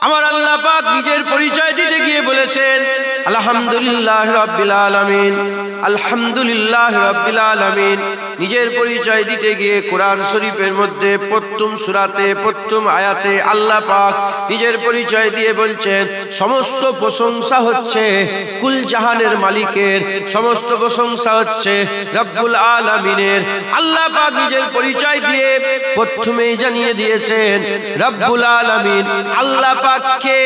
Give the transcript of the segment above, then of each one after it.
আমার আল্লাহ পাক নিজের পরিচয় দিতে গিয়ে বলেছেন আলহামদুলিল্লাহ রাব্বিল আলামিন, আলহামদুলিল্লাহ রাব্বিল আলামিন। নিজের পরিচয় দিতে গিয়ে কোরআন শরীফের মধ্যে প্রথম সূরাতে প্রথম আয়াতে আল্লাহ পাক নিজের পরিচয় দিয়ে বলছেন সমস্ত প্রশংসা হচ্ছে কুল জাহানের মালিকের, সমস্ত প্রশংসা হচ্ছে রব্বুল আলামিনের। আল্লাহ পাক নিজের পরিচয় দিয়ে প্রথমেই জানিয়ে দিয়েছেন রব্বুল আলামিন। আল্লাহ পাককে,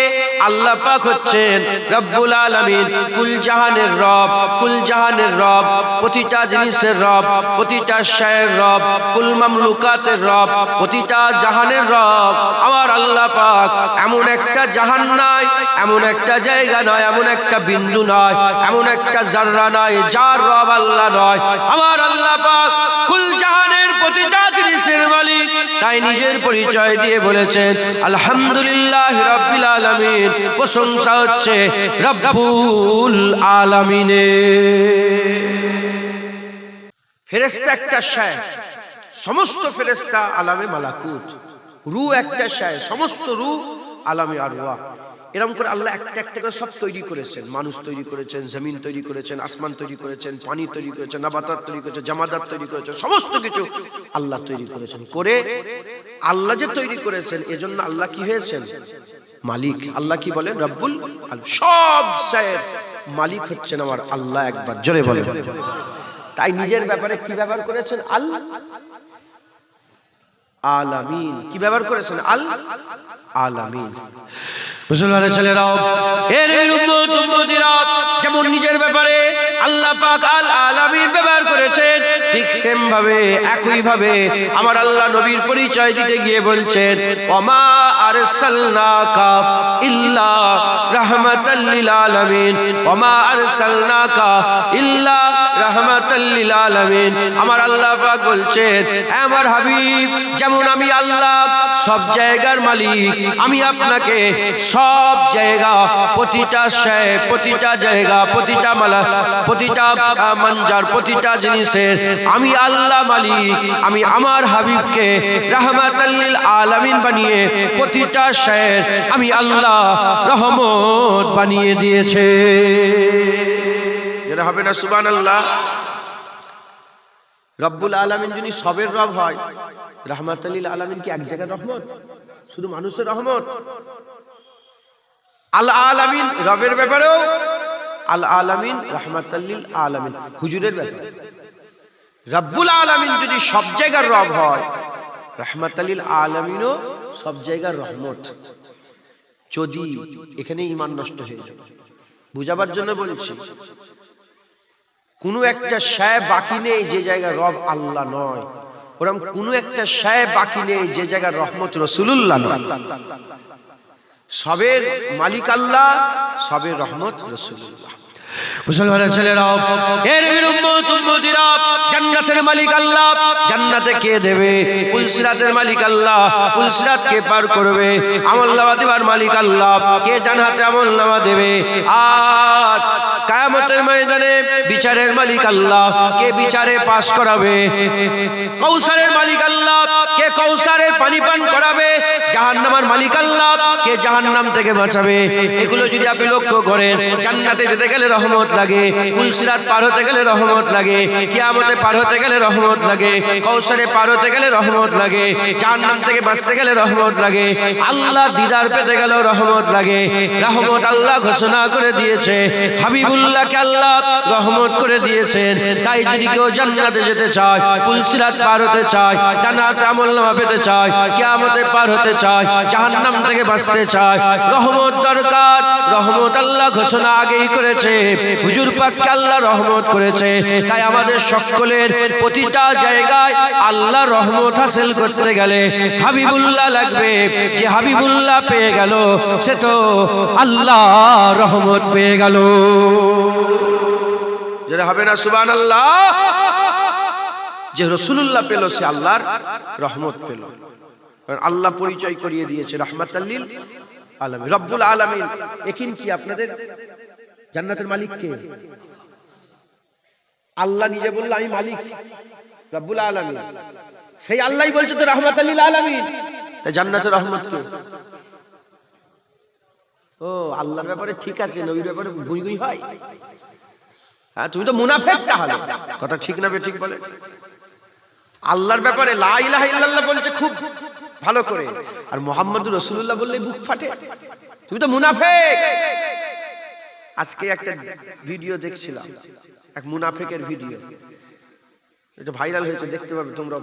আল্লাহ পাক হচ্ছেন রব্বুল আলামিন, কুল জাহানের রব, কুল জাহানের রব, প্রতিটা জিনিসের রব, প্রতিটা শায়ের রব, কুল মামলুকাতের রব, প্রতিটা জাহানের রব আমার আল্লাহ পাক। এমন একটা জাহান নাই, এমন একটা জায়গা নয়, এমন একটা বিন্দু নয়, এমন একটা জাররা নয় যার রব আল্লাহ নয়। আমার আল্লাহ পাক কুল জাহানের প্রতিটা জিনিসের মালিক, তাই নিজের পরিচয় দিয়ে বলেছেন আলহামদুলিল্লাহ রাব্বিল আলামিন। প্রশংসা হচ্ছে রব্বুল আলামিনের। ফেরেশতা একটা শায়, সমস্ত ফেরেশতা আলামে মালাকুত, রূহ একটা শায়, সমস্ত রূহ আলামে আরওয়াহ। এরকম করে আল্লাহ একটা একটা করে সব তৈরি করেছেন। মানুষ তৈরি করেছেন, জমিন তৈরি করেছেন, আসমান তৈরি করেছেন, পানি তৈরি করেছেন, নাবাতাত তৈরি করেছেন, জামাদাত তৈরি করেছেন, সমস্ত কিছু আল্লাহ তৈরি করেছেন। করে আল্লাহ যে তৈরি করেছেন এজন্য আল্লাহ কি হয়েছেন? মালিক। আল্লাহ কি বলেন? রব্বুল আলামিন। সব শায়ের মালিক হচ্ছেন আমার আল্লাহ। একবার জোরে বলেন। তাই নিজের ব্যাপারে কি ব্যবহার করেছেন? আল আলামিন। কি ব্যবহার করেছেন? আল আলামিন। মুসলমানের ছেলেরাও, এর উম্মত উম্মতিরা যেমন নিজের ব্যাপারে আল্লাহ পাক আল আলামিন ব্যবহার করেছেন, ঠিক সেম ভাবে একই ভাবে আমার আল্লাহ নবীর পরিচয় দিতে গিয়ে বলছেন ওমা আরসালনাকা ইল্লা রাহমাতাল লিল আলামিন, ওমা আরসালনাকা ইল্লা রাহমাতাল লিল আলামিন। আমার আল্লাহ পাক বলছেন আমার হাবিব, যেমন আমি আল্লাহ সব জায়গার মালিক, আমি আপনাকে সব জায়গা, প্রতিটা শায়, প্রতিটা জায়গা, প্রতিটা মালা, প্রতিটা মঞ্জার, প্রতিটা জিনিসের আমি আল্লাহ মালিক। আমি আমার হাবিবকে রাহমাতাল লিল আলামিন বানিয়ে প্রতিটা শায়ের আমি আল্লাহ রহমত বানিয়ে দিয়েছে। যেটা হবে না সুবহানাল্লাহ। রব্বুল আলামিন যদি সবের রব হয়, রাহমাতাল লিল আলামিন কি এক জায়গার রহমত? শুধু মানুষের রহমত? আল আলামিন রবের ব্যাপারেও আল আলামিন রাহমাতাল লিল আলামিন। হুজুরের ব্যাপারে রব্বুল আলামিন যদি সব জায়গার রব হয়, রাহমাতাল লিল আলামিনও সব জায়গার রহমত। যদি এখানে ঈমান নষ্ট হয়ে যায়, বুঝাবার জন্য বলছি, কোনো একটা শায় বাকি নেই যে জায়গায় রব আল্লাহ নয়, ওরকম কোনো একটা শায় বাকি নেই যে জায়গায় রহমত রাসূলুল্লাহ নয়। সবের মালিক আল্লাহ, সবের রহমত রাসূলুল্লাহ। মুসলমানের ছেলেরাও, এর উম্মত উম্মতিরা, জান্নাতের মালিক আল্লাহ, জান্নাতে কে দেবে? পুলসিরাতের মালিক আল্লাহ, পুলসিরাত কে পার করবে? আমলনামা দেবার মালিক আল্লাহ, কে ডান হাতে আমলনামা দেবে? আর কিয়ামতের ময়দানে বিচারের মালিক আল্লাহ, কে বিচারে পাস করাবে? কৌসারের মালিক আল্লাহ, কে কৌসারের পানি পান করাবে? জাহান্নামের মালিক আল্লাহ, কে জাহান্নাম থেকে বাঁচাবে? এগুলো যদি আপনি লক্ষ্য করেন, জান্নাতে যেতে গেলে রহমত লাগে, পুলসিরাত পার হতে গেলে রহমত লাগে, কিয়ামতে পার হতে গেলে রহমত লাগে, কৌসারে পার হতে গেলে রহমত লাগে, জাহান্নাম থেকে বাঁচতে গেলে রহমত লাগে, আল্লাহ দিদার পেতে গেলেও রহমত লাগে। রহমত আল্লাহ ঘোষণা করে দিয়েছে, হাবিবুল্লাহকে আল্লাহ রহমত করে দিয়েছেন। তাই যদি কেউ জান্নাতে যেতে চায়, পুলসিরাত পার হতে চায়, জান্নাতে আমলনামা পেতে চায়, কিয়ামতে পার হতে চায়, জাহান্নাম থেকে বাঁচতে চায়, রহমত দরকার। রহমত আল্লাহ ঘোষণা আগেই করেছে, হুজুর পাককে আল্লাহ রহমত করেছে। তাই আমাদের সকলের প্রতিটা জায়গায় আল্লাহ রহমত হাসিল করতে গেলে হাবিবুল্লাহ লাগবে। যে হাবিবুল্লাহ পেয়ে গেল সে তো আল্লাহ রহমত পেয়ে গেল। যেটা হবে না সুবহানাল্লাহ। যে রাসূলুল্লাহ পেল সে আল্লাহর রহমত পেল। আল্লাহ পরিচয় করিয়ে দিয়েছে রাহমাতাল লিল আলামিন, রব্বুল আলামিন। এখন কি আপনাদের জান্নাতের মালিক কে? আল্লাহ নিজে বলল আমি মালিক, রব্বুল আলামিন। সেই আল্লাহই বলছে তো রাহমাতাল লিল আলামিন। তাই জান্নাতের রহমত কে? ও আল্লাহর ব্যাপারে ঠিক আছে, নবীর ব্যাপারে গুই গুই হয়। হ্যাঁ, তুমি তো মুনাফিক তাহলে। কথা ঠিক না ঠিক বলে? আল্লাহর ব্যাপারে লা ইলাহা ইল্লাল্লাহ বলছে খুব ভালো করে, আর মুহাম্মদুর রাসূলুল্লাহ বললে বুক ফাটে। তুমি তো মুনাফিক। আজকে একটা ভিডিও দেখছিলাম, এক মুনাফিকের ভিডিও, এটা ভাইরাল হয়েছে, দেখতে পাবে তোমরা।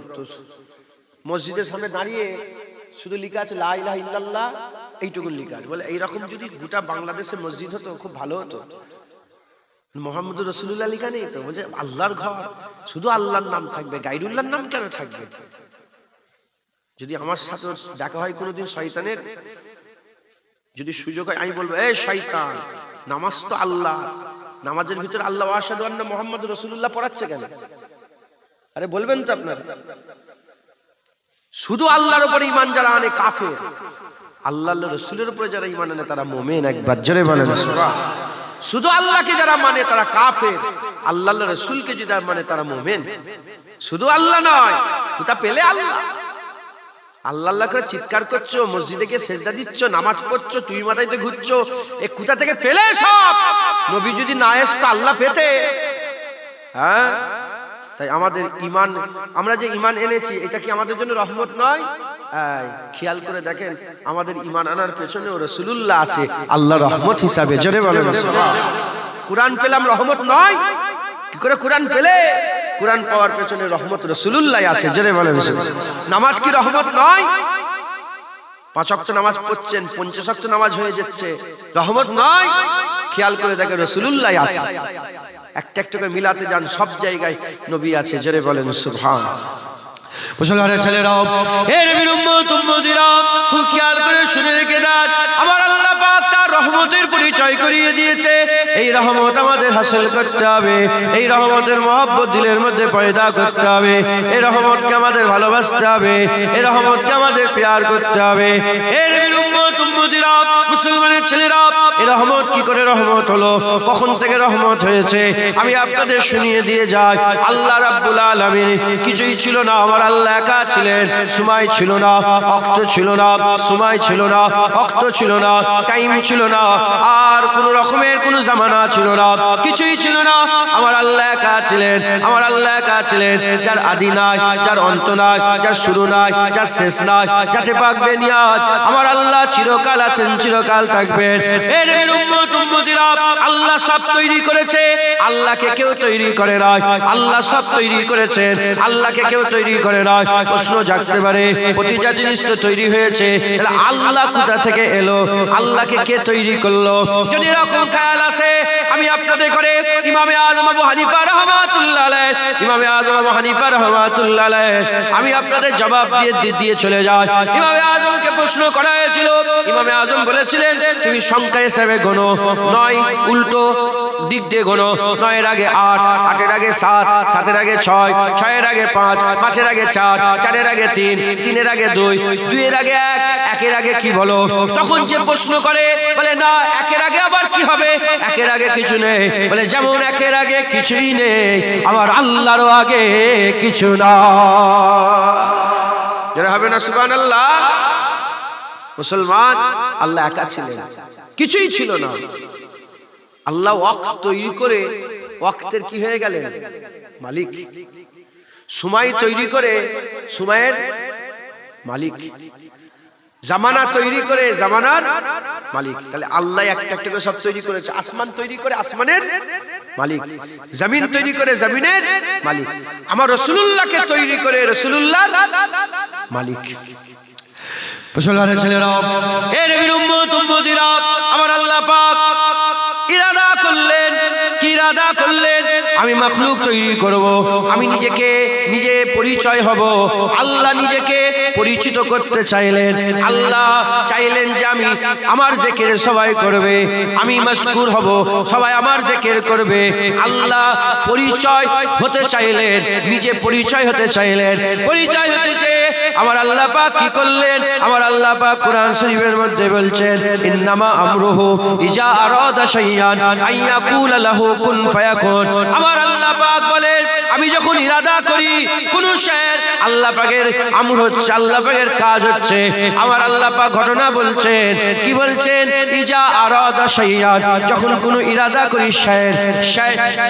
মসজিদের সামনে দাঁড়িয়ে শুধু লেখা আছে লা ইলাহা ইল্লাল্লাহ, এইটুকু লেখা আছে। বলে এইরকম যদি গোটা বাংলাদেশে মসজিদ হতো খুব ভালো হতো। মুহাম্মদুর রাসূলুল্লাহ লেখা নেই তো। বলছে আল্লাহর ঘর, শুধু আল্লাহর নাম থাকবে, গায়রুল্লাহর নাম কেন থাকবে? যদি আমার সাথে দেখা হয় কোনোদিন শয়তানের, যদি সুযোগ হয়, আমি বলবো এই শয়তান, নামাজ তো আল্লাহ, নামাজের ভিতরে আল্লাহ ওয়া আশহাদু আন্না মুহাম্মাদুর রাসূলুল্লাহ পড়াচ্ছে কেন? আরে বলবেন তো আপনারা। শুধু আল্লাহর উপরে ঈমান যারা আনে কাফের, আল্লাহর রাসূলের উপরে যারা ঈমান আনে তারা মুমিন। একবার জোরে বলেন সুবহান। শুধু আল্লাহকে যারা মানে তারা কাফের, আল্লাহর রাসূলকে যারা মানে তারা মুমিন। শুধু আল্লাহ নয়, কোথা পেলে আল্লাহ, আল্লাহ আল্লাহ করে চিৎকার করছো, মসজিদে গিয়ে সেজদা দিচ্ছ, নামাজ পড়ছো, তুই মাথাইতে ঘুরছো, এ কোথা থেকে পেলে সব? নবী যদি না আসতো আল্লাহ পেতে? হ্যাঁ, তাই আমাদের ঈমান, আমরা যে ঈমান এনেছি এটা কি আমাদের জন্য রহমত নয়? খেয়াল করে দেখেন, আমাদের ঈমান আনার পেছনে রাসূলুল্লাহ আছে আল্লাহর রহমত হিসাবে। জোরে বলেন সুবহান। কুরআন পেলাম রহমত নয়? কি করে কুরআন পেলে? কুরআন পাওয়ার পেছনে রহমত রাসূলুল্লাহ আছে। জোরে বলেন সুবহান। নামাজ কি রহমত নয়? 5 ওয়াক্ত নামাজ পড়ছেন, 50 ওয়াক্ত নামাজ হয়ে যাচ্ছে, রহমত নয়? খেয়াল করে দেখেন রাসূলুল্লাহ আছে। একটা একটা করে মিলাতে যান, সব জায়গায় নবী আছে। জোরে বলেন সুবহান। মুসলমানের ছেলেরাও, এর উম্মত উম্মতিরা, খুব খেয়াল করে শুনে রেখে দেন, আমার আল্লাহ পাক তার রহমতের পরিচয় করিয়ে দিয়েছে। এই রহমত আমাদের হাসিল করতে হবে, এই রহমতের মহব্বত দিলের মধ্যে পয়দা করতে হবে, এই রহমতকে আমাদের ভালোবাসতে হবে, এই রহমতকে আমাদের প্যার করতে হবে। এর উম্মত উম্মতিরা, মুসলমানের ছেলেরা, এই রহমত কি করে রহমত হলো, কখন থেকে রহমত হয়েছে আমি আপনাদের শুনিয়ে দিয়ে যাই। আল্লাহ রাব্বুল আলামিন কিছুই ছিল না, আমার আল্লাহ একা ছিলেন। সময় ছিল না, ওয়াক্ত ছিল না, সময় ছিল না, ওয়াক্ত ছিল না, টাইম ছিল না, আর কোন রকমের কোন জামানা ছিল না, কিছুই ছিল না। আমার আল্লাহ একা ছিলেন, আমার আল্লাহ একা ছিলেন, যার আদি নাই, যার অন্ত নাই, যার শুরু নাই, যার শেষ নাই, যাতে পাক বেনিয়াত। আমার আল্লাহ চিরকাল আছেন, চিরকাল থাকবেন। এর উম্মত উম্মতিরা, আল্লাহ সব তৈরি করেছে, আল্লাহকে কেউ তৈরি করে নাই। আল্লাহ সব তৈরি করেছেন, আল্লাহকে কেউ তৈরি করে নাই। প্রশ্ন জাগতে পারে, প্রতিটা জিনিস তো তৈরি হয়েছে, তাহলে আল্লাহ কোথা থেকে এলো, আল্লাহকে কে তৈরি করলো? যদি এরকম খেয়াল আসে, আমি আপনাদের করে ইমামে আযম আবু হানিফা রাহমাতুল্লাহ আলাইহি, ইমামে আযম আবু হানিফা রাহমাতুল্লাহ আলাইহি, আমি আপনাদের জবাব দিয়ে চলে যাই। ইমামে আযমকে প্রশ্ন করা হয়েছিল, ইমামে আযম বলেছিলেন তুমি সংখ্যা হিসেবে গোনো, 9 উল্টো দিক দিয়ে গোনো, 9 এর আগে 8, 8 এর আগে 7, 7 এর আগে 6, 6 এর আগে 5, 5 এর আগে 4, 4 এর আগে 3, 3 এর আগে 2, 2 এর আগে 1, 1 এর আগে কি বলো? তখন যে প্রশ্ন করে বলে না, 1 এর আগে আবার কি হবে? 1 এর আগে কিছু নেই। বলে যেমন 1 এর আগে কিছুই নেই, আমার আল্লাহর আগে কিছু না। যারা হবে না সুবহানাল্লাহ। মুসলমান, আল্লাহ একা ছিলেন, কিছুই ছিল না। আল্লাহ ওয়াক্ত তৈরি করে ওয়াক্তের কি হয়ে গেলেন? মালিক। সময় তৈরি করে সময়ের মালিক। জামানা তৈরি করে জামানার মালিক। তাহলে আল্লাহ একটা একটা করে সব তৈরি করেছে। আসমান তৈরি করে আসমানের মালিক, জমিন তৈরি করে জমিনের মালিক, আমার রাসূলুল্লাহকে তৈরি করে রাসূলুল্লাহর মালিক। মুসলমানের ছেলেরা, এ নবীর উম্মত উম্মতিরা, আমার আল্লাহ পাক ইরাদা করলেন, কি ইরাদা করলেন? আমি মাখলুক তৈরি করব, আমি নিজে পরিচয় হব। আল্লাহ নিজেকে পরিচিত করতে চাইলেন। আল্লাহ চাইলেন যে আমি আমার জিকির সবাই করবে, আমি মাশকুর হব, সবাই আমার জিকির করবে। আল্লাহ পরিচয় হতে চাইলেন, নিজে পরিচয় হতে চাইলেন। পরিচয় হতে চেয়ে আমার আল্লাহ পাক কি করলেন? আমার আল্লাহ পাক কোরআন শরীফের মধ্যে বলছেন, ইন্নামা আমরুহু ইজা আরাদা শাইআন আইয়াকুলা লাহু কুন ফায়াকুন। আমার আল্লাহ পাক বলেন, আমি যখন ইরাদা করি কোন শের আল্লাহ পাকের আমর হচ্ছে, আল্লাহ পাকের কাজ হচ্ছে, আমার আল্লাহ পাক ঘটনা বলছেন, কি বলছেন, ইজা আরাদা শাইয়ান, যখন কোন ইরাদা করি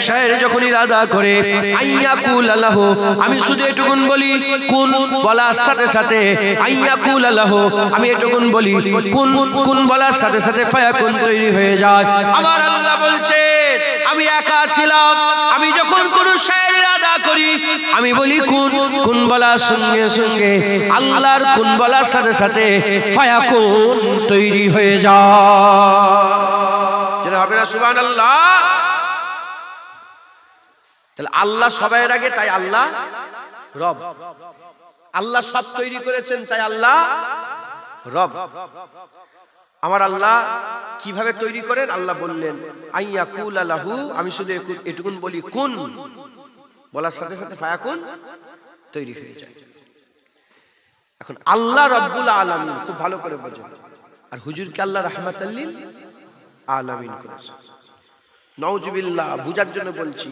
শের যখন ইরাদা করে আইয়াকুল লাহু, আমি শুধু এটুকুন বলি কুন, বলার সাথে সাথে আইয়াকুল লাহু, আমি এটুকুন বলি কুন, কুন বলার সাথে সাথে ফায়াকুন তৈরি হয়ে যায়। আমার আল্লাহ বলছেন আমি একা ছিলাম, আমি যখন কোন শের ইরাদা করি আমি বলি কুন, কুন বলার সঙ্গে সঙ্গে আল্লাহর কুন বলার সাথে সাথে ফায়াকুন তৈরি হয়ে যায়। যেটা হবে না সুবহানাল্লাহ। তাহলে আল্লাহ সবার আগে, তাই আল্লাহ রব। আল্লাহ সব তৈরি করেছেন, তাই আল্লাহ রব। আমার আল্লাহ কিভাবে তৈরি করেন? আল্লাহ বললেন আইয়াকুল লাহু, আমি শুধু এটুকুন বলি কুন, বলার সাথে সাথে ফায়াকুন তৈরি হয়ে যায়। এখন আল্লাহ রব্বুল আলামিন, খুব ভালো করে বোঝেন, আর হুজুরকে আল্লাহ রাহমাতাল লিল আলামিন করেছেন। নাউজুবিল্লাহ, বুঝার জন্য বলছি,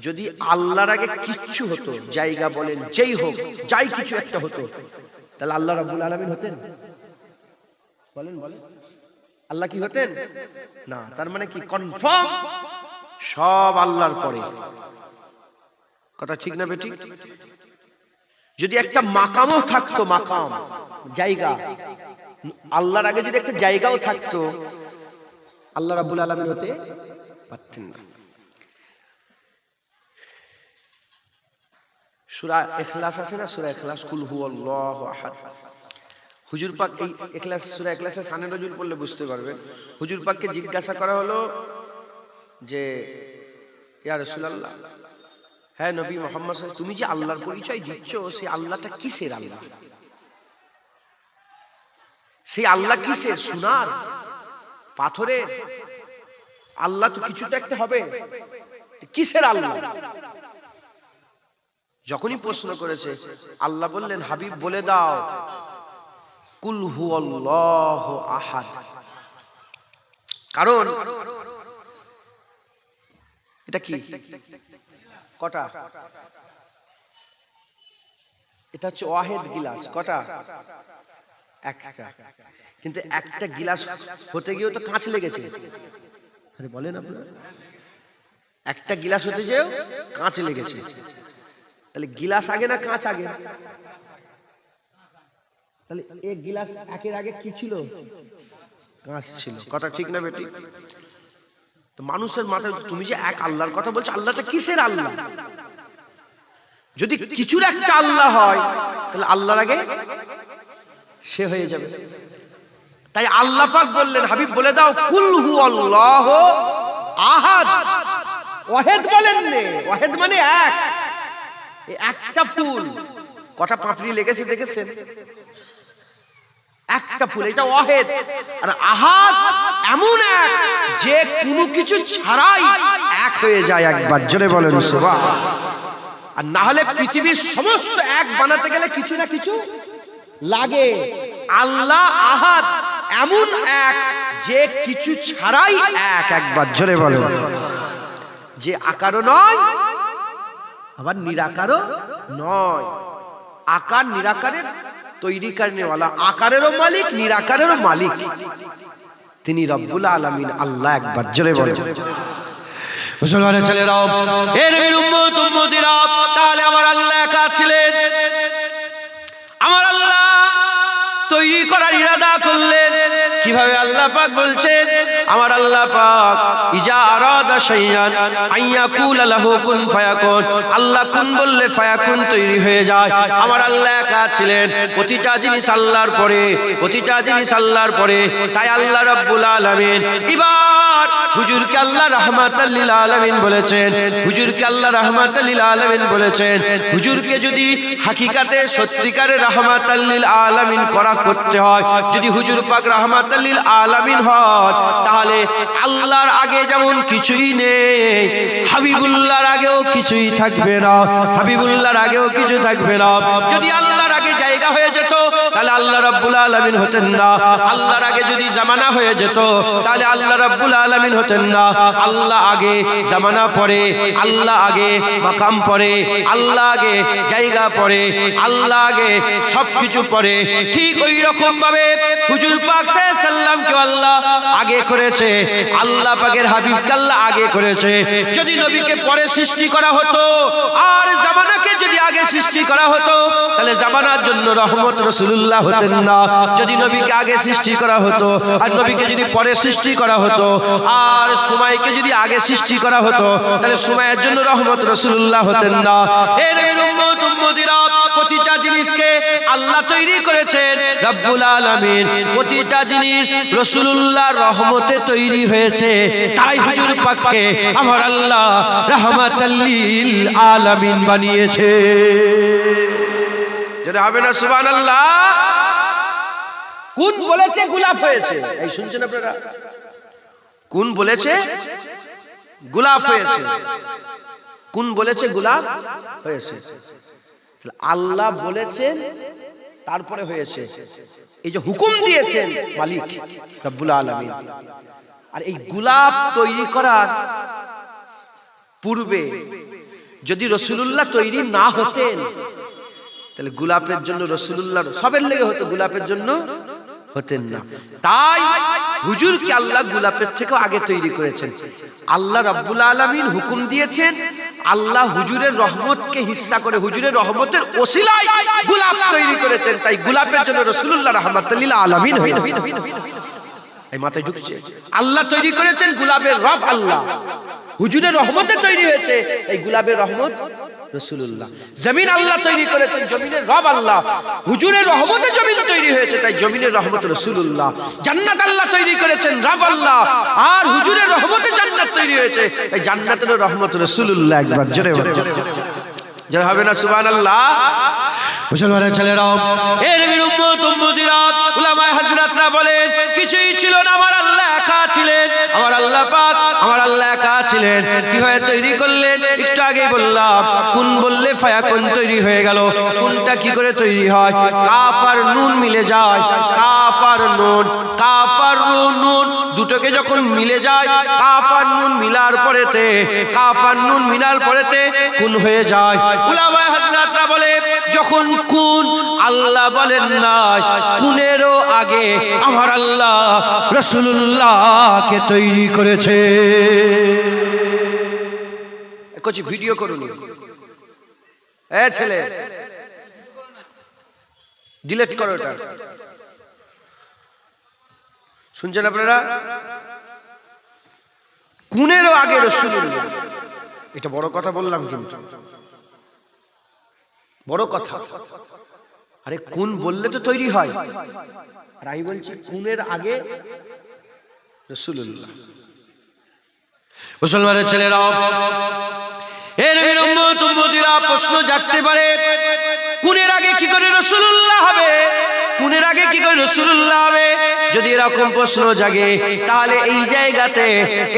যদি আল্লাহর আগে কিচ্ছু হতো, জায়গা বলেন যেই হোক, যাই কিছু একটা হতো, তাহলে আল্লাহ রব্বুল আলামিন হতেন? বলেন বলেন, আল্লাহ কি হতেন না? তার মানে কি কনফার্ম সব আল্লাহর পরে। কথা ঠিক না বেঠিক? যদি একটা মাকামও থাকতো, মাকাম জায়গা, আল্লাহর আগে যদি একটা জায়গাও থাকতো, আল্লাহ রাব্বুল আলামিন হতে পারতেন না। সূরা ইখলাস আছে না, সূরা ইখলাস, কুল হুয়াল্লাহু আহাদ। হুজুর পাক এই ইখলাস, সূরা ইখলাসের শানে নজুল পড়লে বুঝতে পারবেন। হুজুর পাককে জিজ্ঞাসা করা হলো যে ইয়া রাসূলুল্লাহ, হ্যাঁ নবী মুহাম্মদ সাল্লাল্লাহু আলাইহি ওয়াসাল্লাম, তুমি যে আল্লাহর পরিচয় দিচ্ছ, সেই আল্লাহটা কিসের আল্লাহ? সেই আল্লাহ কিসের? সোনার, পাথরের? আল্লাহ তো কিছুটা একটা হবে, কিসের আল্লাহ? যখনই প্রশ্ন করেছে, আল্লাহ বললেন হাবিব বলে দাও কুল হুয়াল্লাহু আহাদ। কারণ এটা কি, কটা? এটা হচ্ছে ওয়াহিদ গিলাস। কটা? একটা। কিন্তু একটা গিলাস হতে গিয়েও তো কাঁচ লেগেছে। আরে বলেন আপনারা, একটা গিলাস হতে গিয়েও কাঁচ লেগেছে। তাহলে গিলাস আগে না কাঁচ আগে? তাহলে এক গিলাস একের আগে কি ছিল? কাঁচ ছিল। কথা ঠিক না বেটি? তো মানুষের মাথায় তুমি যে এক আল্লাহর কথা বলছো, আল্লাহটা কিসের আল্লাহ? যদি কিছুর একটা আল্লাহ হয়, তাহলে আল্লাহর আগে সে হয়ে যাবে। তাই আল্লাহ পাক বললেন হাবিব বলে দাও কুল হুয়াল্লাহু আহাদ। ওয়াহিদ বলেন নে, ওয়াহিদ মানে এক। একটা ফুল কটা পাপড়ি লেগেছে দেখেছেন? একটা ফুল, এটা ওয়াহিদ। আর আহাদ এমন এক যে কোনো কিছু ছাড়াই এক হয়ে যায় একবার। জোরে বলেন সুবহান। আর না হলে পৃথিবীর সমস্ত এক বানাতে গেলে কিছু না কিছু লাগে। আল্লাহ আহাদ এমন এক যে কিছু ছাড়াই এক। একবার জোরে বলেন। যে আকারও নয়, আবার নিরাকারও নয়। আকার নিরাকারের তৈরি করনেওয়ালা, আকারেরও মালিক, নিরাকারেরও মালিক, তিনি রব্বুল আলামিন আল্লাহ। একবার জোরে বলেন। মুসলমানের ছেলেরাও, এর নবীর উম্মত উম্মতিরা, তাহলে আমার আল্লাহ একা ছিলেন। আমার আল্লাহ তৈরি করার ইরাদা করলেন কিভাবে? আল্লাহ পাক বলছেন, আমার আল্লাহ পাক ইজা আরাদা শাইয়ান আইয়াকুল লাহু কুন ফায়াকুন। আল্লাহ কুন বললে ফায়াকুন তৈরি হয়ে যায়। আমার আল্লাহ একা ছিলেন, প্রতিটা জিনিস আল্লাহর পরে, প্রতিটা জিনিস আল্লাহর পরে। তাই আল্লাহ রাব্বুল আলামিন এবার হুজুরকে আল্লাহ রাহমাতাল লিল আলামিন বলেছেন, হুজুরকে আল্লাহ রাহমাতাল লিল আলামিন বলেছেন। হুজুরকে যদি হাকিকাতে সত্যিকারের রাহমাতাল লিল আলামিন করা করতে হয়, যদি হুজুর পাক রাহমাতাল লিল আলামিন হয়, তাহলে আল্লাহর আগে যেমন কিছুই নেই, হাবিবুল্লাহর আগেও কিছুই থাকবে না, হাবিবুল্লাহর আগেও কিছু থাকবে না। যদি আল্লাহর আগে জায়গা হয়ে যেত, তাহলে আল্লাহ রাব্বুল আলামিন হতেন না। আল্লাহর আগে যদি জামানা হয়ে যেত তাহলে আল্লাহ রাব্বুল আলামিন হতেন না। আল্লাহ আগে, জামানা পরে, আল্লাহ আগে, মাকাম পরে, আল্লাহ আগে, জায়গা পরে, আল্লাহ আগে, সবকিছু পরে। ঠিক ওই রকম ভাবে হুজুর পাক সাল্লাল্লাহু আলাইহি সাল্লামকে আল্লাহ আগে করেছে, আল্লাহ পাকের হাবিবকে আল্লাহ আগে করেছে। যদি নবীকে পরে সৃষ্টি করা হতো আর জামানাকে যদি আগে সৃষ্টি করা হতো তাহলে জামানার জন্য রহমত রাসূলুল্লাহ হতেন না। যদি নবীকে আগে সৃষ্টি করা হতো আর নবীকে যদি পরে সৃষ্টি করা হতো আর সময়কে যদি আগে সৃষ্টি করা হতো তাহলে সময়ের জন্য রহমত রাসূলুল্লাহ হতেন না। এর উম্মত উম্মতিরা প্রতিটা জিনিসকে আল্লাহ তৈরি করেছেন রব্বুল আলামিন। প্রতিটা জিনিস রাসূলুল্লাহর রহমতে তৈরি হয়েছে। তাই হুজুর পাককে আমার আল্লাহ রাহমাতাল লিল আলামিন বানিয়েছে। যেটা হবে না সুবহানাল্লাহ। কোন বলেছে গোলাপ হয়েছে? এই শুনছেন আপনারা? কোন বলেছে গোলাপ হয়েছে? কোন বলেছে গোলাপ হয়েছে? আল্লাহ বলেছেন তারপরে হয়েছে। এই যে হুকুম দিয়েছেন মালিক রব্বুল আলামিন। আর এই গোলাপ তৈরি করার পূর্বে যদি রাসূলুল্লাহ তৈরি না হতেন তাহলে গোলাপের জন্য রাসূলুল্লাহ সবের লেগে হতো, গোলাপের জন্য হতেন না। তাই হুজুরকে আল্লাহ গোলাপের থেকে আগে তৈরি করেছেন। আল্লাহ রাব্বুল আলামিন হুকুম দিয়েছেন, আল্লাহ হুজুরের রহমতকে হিস্সা করে হুজুরের রহমতের ওসিলায় গোলাপ তৈরি করেছেন। তাই গোলাপের জন্য রাসূলুল্লাহ রাহমাতুল লিল আলামিন হয়েছে। এই মাথায় ঢুকছে? আল্লাহ তৈরি করেছেন, গোলাপের রব আল্লাহ, হুজুরের রহমতে তৈরি হয়েছে। এই গোলাপের রহমত রাসূলুল্লাহ। জমিন আল্লাহ তৈরি করেছেন, জমিনের রব আল্লাহ, হুজুরের রহমতে জমিন তৈরি হয়েছে। তাই জমিনের রহমত রাসূলুল্লাহ। জান্নাত আল্লাহ তৈরি করেছেন, রব আল্লাহ, আর হুজুরের রহমতে জান্নাত তৈরি হয়েছে। তাই জান্নাতের রহমত রাসূলুল্লাহ। একবার জোরে জোরে হবে না সুবহানাল্লাহ? মুসলমানের ছেলেরাও, এর উম্মত উম্মতিরা, উলামায়ে হযরতরা বলেন কিছুই ছিল না, আমার আল্লাহ একা ছিলেন, আমার আল্লাহ পাক, আমার আল্লাহ একা ছিলেন। কিভাবে তৈরি করলেন? একটু আগে বললাম, কুন বললে ফায়াকুন তৈরি হয়ে গেল। কোনটা কি করে তৈরি হয়? কাফ আর নুন মিলে যায়। কাফ আর নুন, কাফ আর নুন দুটোকে যখন মিলে যায়, কাফ আর নুন মিলার পরেতে, কাফ আর নুন মিলার পরেতে কুন হয়ে যায়। উলামায়ে হযরতরা বলে যখন কুন আল্লাহ বলেন না, কুনেরও আগে আমার আল্লাহ রাসূলুল্লাহকে তৈরি করেছে। কিছু ভিডিও করুন। এ ছেলে, ডিলিট করো এটা। শুনছেন আপনারা? কুনেরও আগে রাসূলুল্লাহ। এটা বড় কথা বললাম, কিন্তু বড় কথা। আরে কোন বললে তো তৈরি হয়, আর আমি বলছি কুনের আগে রাসূলুল্লাহ। মুসলমানের ছেলেরা, এর উম্মত উম্মতিরা প্রশ্ন জাগতে পারে, কুনের আগে কি করে রাসূলুল্লাহ হবে? কুনের আগে কি করে রাসূলুল্লাহ হবে? যদি এরকম প্রশ্ন জাগে তাহলে এই জায়গাতে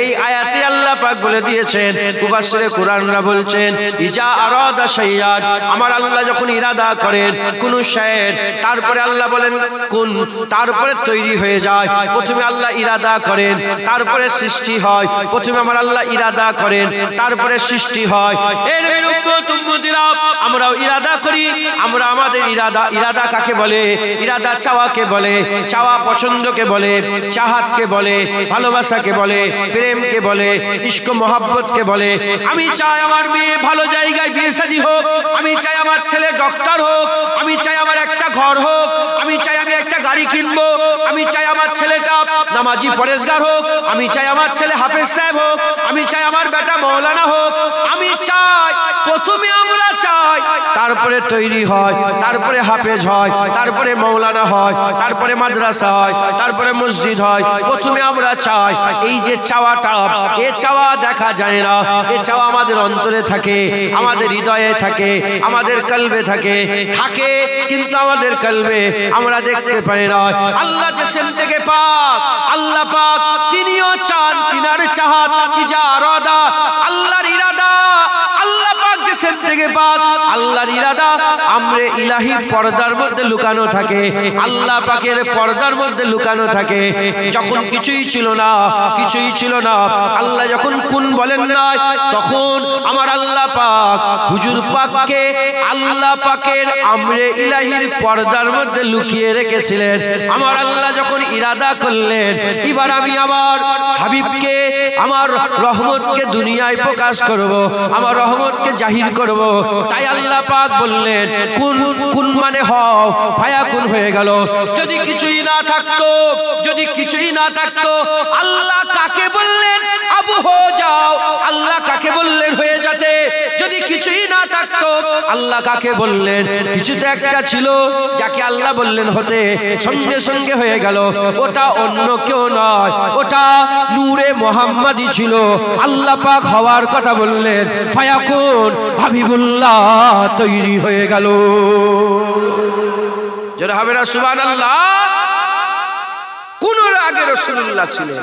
এই আয়াতে আল্লাহ পাক বলে দিয়েছেন, মুফাসসিরে কুরআনরা বলছেন, ইজা আরাদা শাইয়ান, আমার আল্লাহ যখন ইরাদা করেন কোন শায়ের, তারপরে আল্লাহ বলেন কোন, তারপরে তৈরি হয়ে যায়। প্রথমে আল্লাহ ইরাদা করেন, তারপরে সৃষ্টি হয়। প্রথমে আমার আল্লাহ ইরাদা করেন, তারপরে সৃষ্টি হয়। এর উম্মত উম্মতিরা, আমরাও ইরাদা করি। আমরা আমাদের ইরাদা, ইরাদা কাকে বলে? ইরাদা চাওয়াকে বলে, চাওয়া পছন্দকে বলে, চাহাতকে বলে, ভালোবাসাকে বলে, প্রেমকে বলে, ইশক মোহাব্বতকে বলে। আমি চাই আমার মেয়ে ভালো জায়গায় বিয়ে শাদী হোক, আমি চাই আমার ছেলে ডক্টর হোক, আমি চাই আমার একটা ঘর হোক, আমি চাই আমি একটা গাড়ি কিনবো, আমি চাই আমার ছেলেটা নামাজি পরেশগার হোক, আমি চাই আমার ছেলে হাফেজ সাহেব হোক, আমি চাই আমার বেটা মৌলানা হোক। আমি চাই, প্রথমে আমরা চাই, তারপরে তৈরি হয়, তারপরে হাফেজ হয়, তারপরে মৌলানা হয়, তারপরে মাদ্রাসা হয়, তারপরে মসজিদ হয়। প্রথমে আমরা চাই। এই যে চাওয়াটা, এ চাওয়া দেখা যায় না, এ চাওয়া আমাদের অন্তরে থাকে, আমাদের হৃদয়ে থাকে, আমাদের কলবে থাকে, থাকে কিন্তু আমাদের কলবে আমরা দেখতে পাই না। আল্লাহ জিসম থেকে পাক, আল্লাহ পাক তিনিও চান, তিনার চাহাত ইজা আরাদা, আল্লাহর ইরাদা, আল্লাহ পাক জিসম থেকে পাক। আল্লাহর ইরাদা আমরে ইলাহি পর্দার মধ্যে লুকানো থাকে, আল্লাহ পাকের পর্দার মধ্যে লুকানো থাকে। যখন কিছুই ছিল না, কিছুই ছিল না, আল্লাহ যখন কুন বলেন না, তখন আমার আল্লাহ পাক হুজুর পাককে আল্লাহ পাকের আমরে ইলাহির পর্দার মধ্যে লুকিয়ে রেখেছিলেন। আমার আল্লাহ যখন ইরাদা করলেন এবার আমি আমার হাবিবকে, আমার রহমতকে দুনিয়ায় প্রকাশ করব, আমার রহমতকে জাহির করব, তাই আল্লাহ পাক বললেন কুন, কুন মানে হও, ফায়াকুন হয়ে গেল। যদি কিছুই না থাকতো, যদি কিছুই না থাকতো, আল্লাহ কাকে বললেন আবু হো যাও, আল্লাহ কাকে বললেন হয়ে যেতে? যদি কিছুই না থাকতো, আল্লাহ কাকে বললেন? কিছু তো একটা ছিল যাকে আল্লাহ বললেন হতে, সঙ্গে সঙ্গে হয়ে গেল। ওটা অন্য কেউ নয়, ওটা নূরে মোহাম্মদী ছিল। আল্লাহ পাক হওয়ার কথা বললেন, ফায়াকুন, হাবিবুল্লাহ তৈরি হয়ে গেল। যারা হবে না সুবহানাল্লাহ। কোন আগে রাসূলুল্লাহ ছিলেন,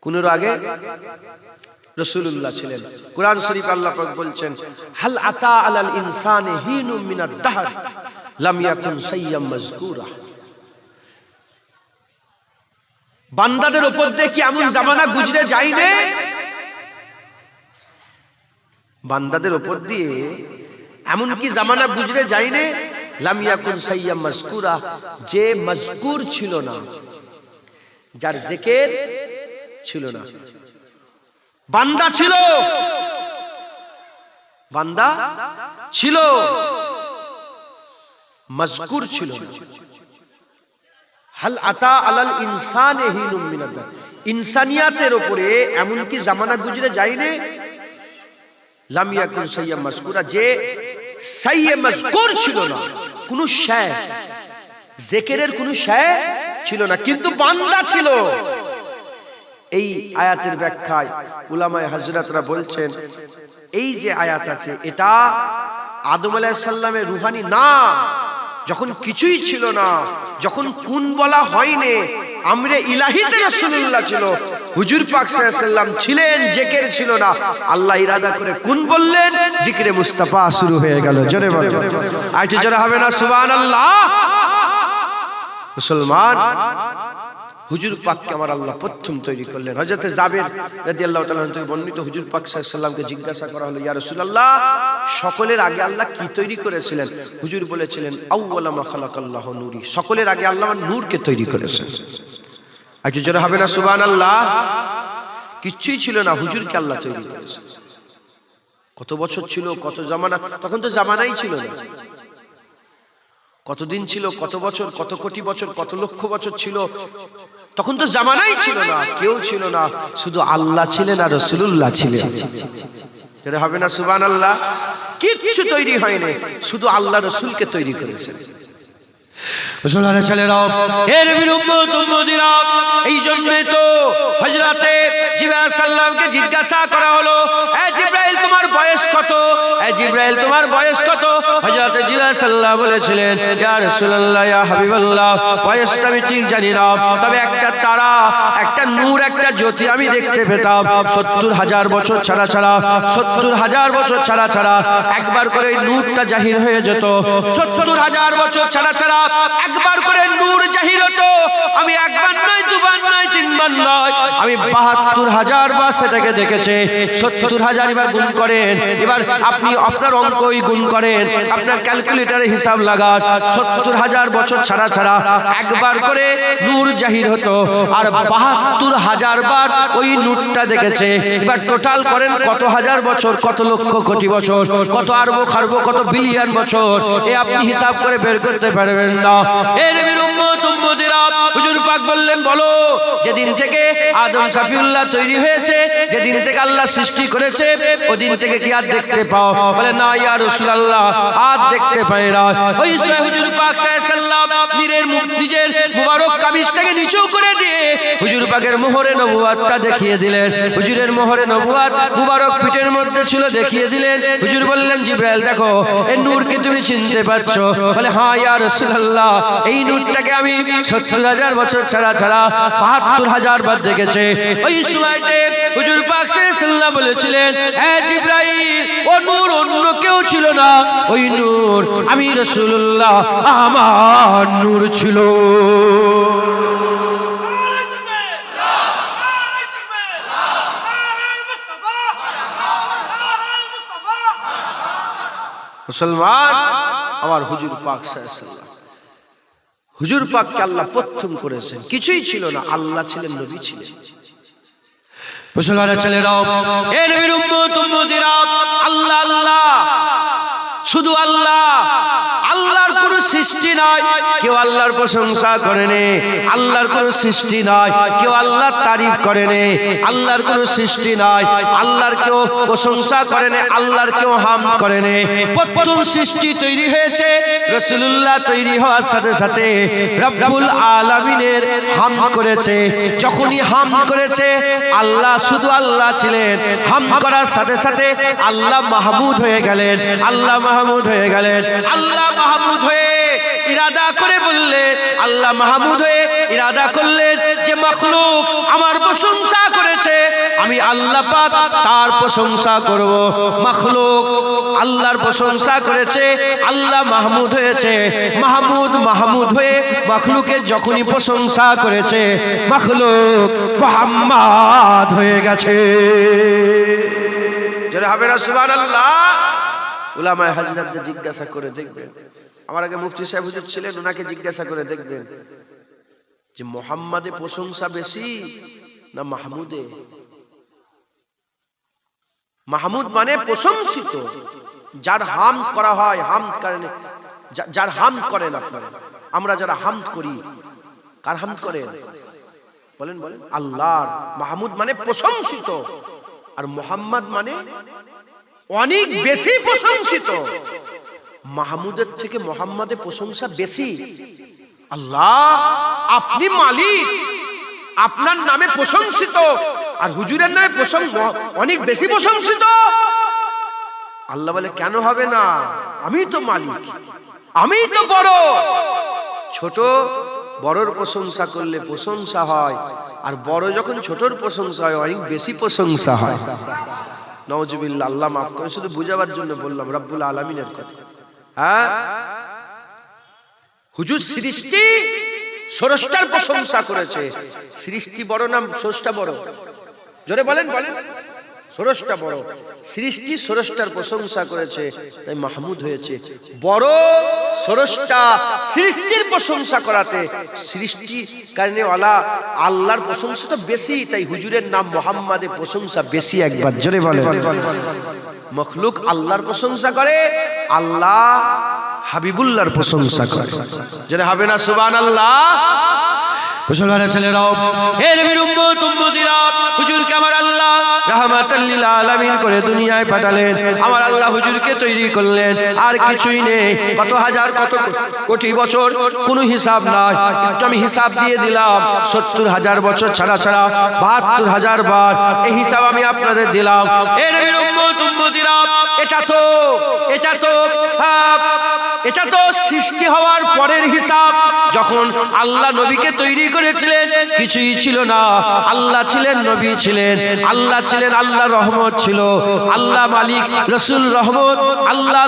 কোন আগে রাসূলুল্লাহ ছিলেন। কুরআন শরীফ আল্লাহ পাক বলছেন, হাল আতা আলাল ইনসানি হিনুম মিনাদ দাহর লাম ইয়াকুন সাইয়্যাম মাযকুরা। বান্দাদের উপর দিয়ে কি এমন জামানা গুজরে যায়নি? বান্দাদের উপর দিয়ে এমন কি জামানা গুজরে যায়নি? লাম ইয়াকুন সাইয়্যাম মাযকুরা, যে মজকুর ছিল না, যার জিকির ছিল না। বান্দা ছিল, বান্দা ছিল, মজকুর ছিল না। হাল আতা আলাল ইনসানে হিনুম মিনাদ দাহর, ইনসানিয়াতের উপরে এমন কি জামানা গুজরে যায়নি? লাম ইয়াকুন সাইয়্যাম মাযকুরা, যে সাইয়্যাম মাযকুর ছিল না, কোন শায়, জিকিরের কোন শায় ছিল না, কিন্তু বান্দা ছিল। এই আয়াতের ব্যাখ্যায় উলামায়ে হযরতরা বলছেন, এই যে আয়াত আছে এটা আদম আলাইহিস সালামের রূহানি না, যখন কিছুই ছিল না, যখন কুন বলা হয়নি, আমরে ইলাহিতে রাসূলুল্লাহ ছিল, হুজুর পাক সাল্লাল্লাহু আলাইহি ওয়াসাল্লাম ছিলেন, জিকির ছিল না। আল্লাহ ইরাদা করে কুন বললেন, জিকিরে মুস্তাফা শুরু হয়ে গেল। জোরে বলো, আজ জোরে হবে না সুবহানাল্লাহ। মুসলমান, হুজুর পাককে আমার আল্লাহ প্রথম তৈরি করলেন। হযরত জাবের রাদিয়াল্লাহু তাআলা থেকে বর্ণিত, হুজুর পাক সাল্লাল্লাহু আলাইহি ওয়াসাল্লামকে জিজ্ঞাসা করা হলো, ইয়া রাসূলুল্লাহ, সকলের আগে আল্লাহ কি তৈরি করেছিলেন? হুজুর বলেছিলেন, আউওয়ালা মা খালাকাল্লাহু নূরি, সকলের আগে আল্লাহ নূরকে তৈরি করেছেন। আজকে যারা হবে না সুবহানাল্লাহ। কিচ্ছুই ছিল না, হুজুরকে আল্লাহ তৈরি করেছেন। কত বছর ছিল, কত জামানা, তখন তো জামানাই ছিল না। কতদিন ছিল, কত বছর, কত কোটি বছর, কত লক্ষ বছর ছিল, তখন তো জামানাই ছিল না, কেউ ছিল না, শুধু আল্লাহ ছিলেন আর রাসূলুল্লাহ ছিলেন। যেটা হবে না সুবহানাল্লাহ। কিচ্ছু তৈরি হয়নি, শুধু আল্লাহ রাসূলকে তৈরি করেছেন। মুসলমানের ছেলেরাও, এর উম্মত উম্মতিরা, এই জন্যই তো হযরতে জিবরাইল সাল্লামকে জিজ্ঞাসা করা হলো, এ জিবরাইল তোমার বয়স কত? এ জিবরাইল তোমার বয়স কত? হযরতে জিবরাইল সাল্লাম বলেছিলেন, ইয়া রাসূলুল্লাহ, ইয়া হাবিবাল্লাহ, বয়সটা আমি ঠিক জানি না, তবে একটা তারা, একটা নূর, একটা জ্যোতি আমি দেখতে পেতাম। ৭০,০০০ বছর ছাড়া ছাড়া, ৭০,০০০ বছর ছাড়া ছাড়া একবার করে নূরটা জাহির হয়ে যেত। ৭০,০০০ বছর ছাড়া ছাড়া একবার করে নূর জাহির হতো। আমি একবার নয়, দুবার নয়, তিনবার নয়, আমি ৭২,০০০ বার সেটাকে দেখেছি। ৭০,০০০ এবার গুণ করেন, এবার আপনি আপনার অঙ্কই গুণ করেন, আপনার ক্যালকুলেটরে হিসাব লাগান। ৭০,০০০ বছর ছাড়া ছাড়া একবার করে নূর জাহির হতো, আর ৭২,০০০ বার ওই নূরটা দেখেছে। এবার টোটাল করেন কত হাজার বছর, কত লক্ষ কোটি বছর, কত আরব খারব, কত বিলিয়ন বছর, এ আপনি হিসাব করে বের করতে পারবেন না। এর উম্মত উম্মতিরা, হুজুর পাক বললেন, বলো, যেদিন থেকে আদম সাফিউল্লাহ তৈরি হয়েছে, যেদিন থেকে আল্লাহ সৃষ্টি করেছে, ওদিন থেকে কি আর দেখতে পাও? বলে, না ইয়া রাসূলুল্লাহ, আর দেখতে পাই না। ওই হুজুর পাক সাল্লাল্লাহু আলাইহি ওয়াসাল্লাম নিজের মুবারক কামিজটাকে নিচু করে দিয়ে হুজুর পাকের মোহরে নবুয়াতটা দেখিয়ে দিলেন। হুজুরের মোহরে নবুয়াত মুবারক পিঠের মধ্যে ছিল, দেখিয়ে দিলেন। হুজুর বললেন, জিবরাইল দেখো এই নূরকে তুমি চিনতে পারছো? বলে হ্যাঁ ইয়া রাসূলুল্লাহ, এই নূরটাকে আমি ৭০,০০০ বছর ছাড়া ৭২,০০০ বার দেখেছে। ওই সময়তে হুজুর পাক সাল্লাল্লাহু বলেছিলেন, হে জিবরাইল, ও নূর অন্য কেউ ছিল না, ওই নূর আমি রাসূলুল্লাহ, আমার নূর ছিল। মুসলমান আমার হুজুর পাক সাল্লাল্লাহু, হুজুর পাককে আল্লাহ প্রথম করেছেন, কিছুই ছিল না, আল্লাহ ছিলেন, নবী ছিলেন। মুসলমানের ছেলেরাও, এ নবীর উম্মত উম্মতিরা, আল্লাহ আল্লাহ, শুধু আল্লাহ। আল্লাহর কোন সৃষ্টি নাই, কেউ আল্লাহর প্রশংসা করেনি। আল্লাহর কোন সৃষ্টি নাই, কেউ আল্লাহর তারিফ করেনি। আল্লাহর কোন সৃষ্টি নাই, আল্লাহর কেউ প্রশংসা করেনি, আল্লাহর কেউ হামদ করেনি। প্রথম সৃষ্টি তৈরি হয়েছে, রাসূলুল্লাহ তৈরি হওয়ার সাথে সাথে রব্বুল আলামিনের হামদ করেছে। যখনই হামদ করেছে, আল্লাহ শুধু আল্লাহ ছিলেন, হামদ করার সাথে সাথে আল্লাহ মাহমুদ হয়ে গেলেন। আল্লাহ মাহমুদ হয়ে গেলেন। আল্লাহ মাহমুদ হয়ে ইরাদা করে বললেন, আল্লাহ মাহমুদ হয়ে ইরাদা করলেন যে মাখলুক আমার প্রশংসা করেছে, আমি আল্লাহ পাক তার প্রশংসা করব। মাখলুক আল্লাহর প্রশংসা করেছে, আল্লাহ মাহমুদ হয়েছে। মাহমুদ মাহমুদ হয়ে মাখলুকের যখনই প্রশংসা করেছে, মাখলুক মুহাম্মদ হয়ে গেছে। যারা হবে না সুবহানাল্লাহ। উলামায়ে হাজরাতদের জিজ্ঞাসা করে দেখবেন, আমার আগে মুফতি সাহেব হুজুর ছিলেন, ওনাকে জিজ্ঞাসা করে দেখবেন যে মুহাম্মাদে প্রশংসা বেশি না মাহমুদে? মাহমুদ মানে প্রশংসিত, যার হামদ করা হয়, হামদ করেন, যার হামদ করেন আপনারা। আমরা যারা হামদ করি, কার হামদ করেন? বলেন বলেন। আল্লাহর। মাহমুদ মানে প্রশংসিত, আর মুহাম্মদ মানে অনেক বেশি প্রশংসিত। মাহমুদের থেকে মুহাম্মাদের প্রশংসা বেশি। আল্লাহ আপনি মালিক, আপনার নামে প্রশংসিত, আর হুজুরের নামে অনেক বেশি প্রশংসিত। আল্লাহ বলে কেন হবে না, আমি তো মালিক, আমি তো বড়। ছোট বড়র প্রশংসা করলে প্রশংসা হয়, আর বড় যখন ছোটর প্রশংসা হয়, অনেক বেশি প্রশংসা হয়। নাউজুবিল্লাহ, আল্লাহ মাফ করে, শুধু বুঝাবার জন্য বললাম রব্বুল আলামিনের কথা। হ্যাঁ, হুজুর সৃষ্টি স্রষ্টার প্রশংসা করেছে। সৃষ্টি বড় না স্রষ্টা বড়? জোরে বলেন বলেন। স্রষ্টা বড়, সৃষ্টি স্রষ্টার প্রশংসা করেছে, তাই মাহমুদ হয়েছে। বড় স্রষ্টা সৃষ্টির প্রশংসা করাতে সৃষ্টি কারণে ওয়ালা আল্লাহর প্রশংসাটা বেশি, তাই হুজুরের নাম মুহাম্মাদের প্রশংসা বেশি। একবার জোরে বলেন। মখলুক আল্লাহর প্রশংসা করে, আল্লাহ হাবিবুল্লাহর প্রশংসা করে। যেন হবে না সুবহানাল্লাহ। মুসলমানের ছেলেরাও, হে নবীর উম্মত উম্মতিরা, হুজুরকে আমার আল্লাহ রাহমাতাল লিল আলামিন করে দুনিয়ায় পাঠালেন। আমার আল্লাহ হুজুরকে তৈরি করলেন, আর কিছুই নেই। কত হাজার কত কোটি বছর কোনো হিসাব নাই, একটু আমি হিসাব দিয়ে দিলাম। ৭০,০০০ বছর ছাড়া ৭২,০০০ বার, এই হিসাব আমি আপনাদের দিলাম। হে নবীর উম্মত উম্মতিরা, এটা তো সৃষ্টি হওয়ার পরের হিসাব। যখন আল্লাহ নবীকে তৈরি করেছিলেন, কিছুই ছিল না। আল্লাহ ছিলেন, নবী ছিলেন, আল্লাহ ছিলেন, আল্লাহ রহমত ছিল, আল্লাহ মালিক, রসুল রহমত, আল্লাহ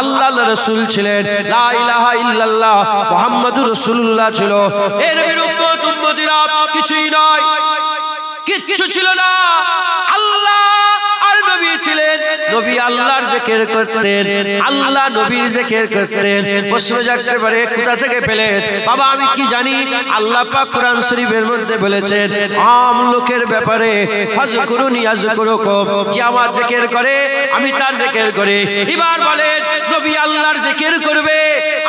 আল্লাহ রসুল ছিলেন, লা ইলাহা ইল্লাল্লাহ মুহাম্মাদুর রাসূলুল্লাহ ছিল। এই নবীর উম্মত উম্মতিরা, কিছুই নয়, কিচ্ছু ছিল না। আল্লাহ আর নবী ছিলেন, নবী আল্লাহর জিকির করতেন, আল্লাহ নবীর জিকির করতেন। প্রশ্ন জাগতে পারে কোথা থেকে পেলেন? বাবা আমি কি জানি, আল্লাহ পাক কোরআন শরীফের মধ্যে বলেছেন আম লোকের ব্যাপারে, ফাজকুরুনি আযকুরুকুম, যে আমার জিকির করে আমি তার জিকির করি। এবার বলেন, নবী আল্লাহর জিকির করবে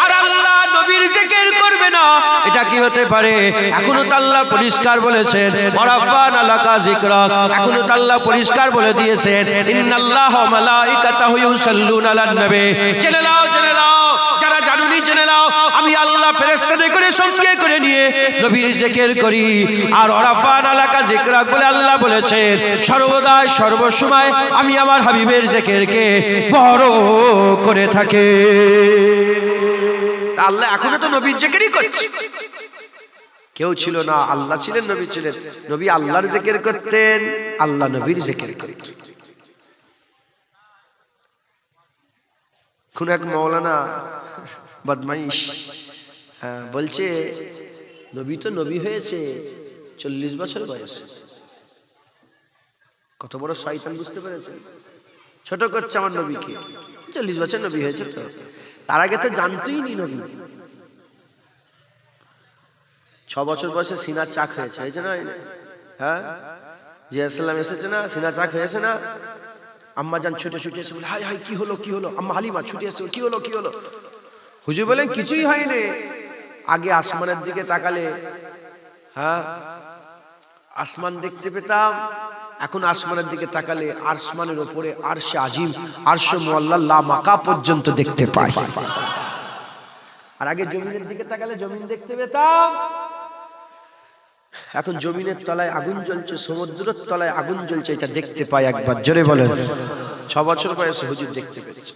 আর আল্লাহ নবীর জিকির করবে না, এটা কি হতে পারে? এখনো তো আল্লাহ পরিষ্কার বলেছেন ওয়ারাফানা লাকা যিকরাক, এখনো তো আল্লাহ পরিষ্কার বলে দিয়েছেন ইন্নাল্লাহা ওয়া মালাইকাতাহু ইউসাল্লুনা আলান নবী। জেনে নাও, যারা জানুনি জেনে নাও, আমি আল্লাহ ফেরেশতাদের করে সঙ্গে করে নিয়ে নবীর জিকির করি। আর আরাফাত এলাকা জিকির বলে আল্লাহ বলেছেন সর্বদা সর্বসময় আমি আমার হাবিবের জিকিরকে বড় করে থাকি। তা আল্লাহ এখনো তো নবীর জিকিরই করছে। কেউ ছিল না, আল্লাহ ছিলেন, নবী ছিলেন। নবী আল্লাহর জিকির করতেন, আল্লাহ নবীর জিকির করতেন। কোন এক মাওলানা বদমাইশ বলছে নবী তো নবী হয়েছে 40 বছর বয়সে। কত বড় শয়তান বুঝতে পেরেছে? ছোট করছে আমার নবীকে। 40 বছর নবী হয়েছে, তো তার আগে তো জানতোই নি নবী। 6 বছর বয়সে সিনা চাক হয়েছে, হয়েছে না? হ্যাঁ, জিয়াসাল্লাম এসেছে না, সিনা চাক হয়েছে না? আম্মা জান ছুটে ছুটে এসে বলে হাই হাই কি হলো কি হলো? আম্মা হালিমা ছুটে এসে কি হলো কি হলো? হুজুর বলেন কিছুই হয়নি। আগে আসমানের দিকে তাকালে হ্যাঁ আসমান দেখতে পেতাম, এখন আসমানের দিকে তাকালে আসমানের উপরে আরশে আজিম, আরশে মুআল্লা লা মাকা পর্যন্ত দেখতে পাই। আর আগে জমিনের দিকে তাকালে জমিন দেখতে পেতাম, এখন জমিনের তলায় আগুন জ্বলছে, সমুদ্রের তলায় আগুন জ্বলছে, এটা দেখতে পাই একবার। জোরে বলেন। 6 বছর বয়সে হুজুর দেখতে পেয়েছে।